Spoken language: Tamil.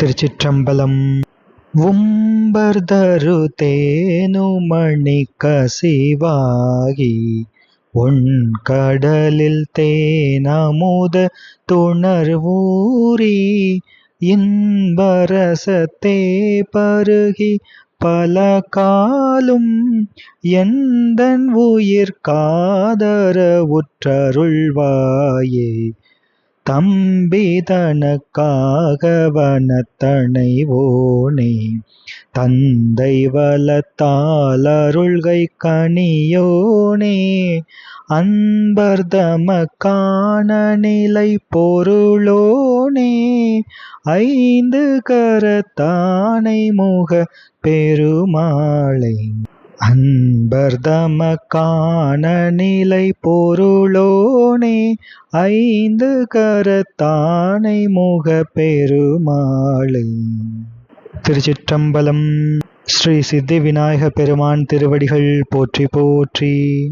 திருச்சிற்றம்பலம். உம்பர்தரு தேனுமணி கசிவாகி கடலில் தேனமுத துணர்வூரி இன்பரசத்தே பருகி பல காலும் எந்தன் உயிர்காதர உற்றருள்வாயே. தம்பிதனக்காக வனத்தணைவோனே, தந்தை வலத்தாலருள்கை கனியோனே, அன்பர்தமக்கான நிலை பொருளோனே, ஐந்து கரத்தானை முக பெருமாளை. அன்பர்தமக்கான நிலை பொருளோனே, ஐந்து கரத்தானை முக பெருமாளை. திருச்சிற்றம்பலம். ஸ்ரீ சித்தி விநாயக பெருமான் திருவடிகள் போற்றி போற்றி.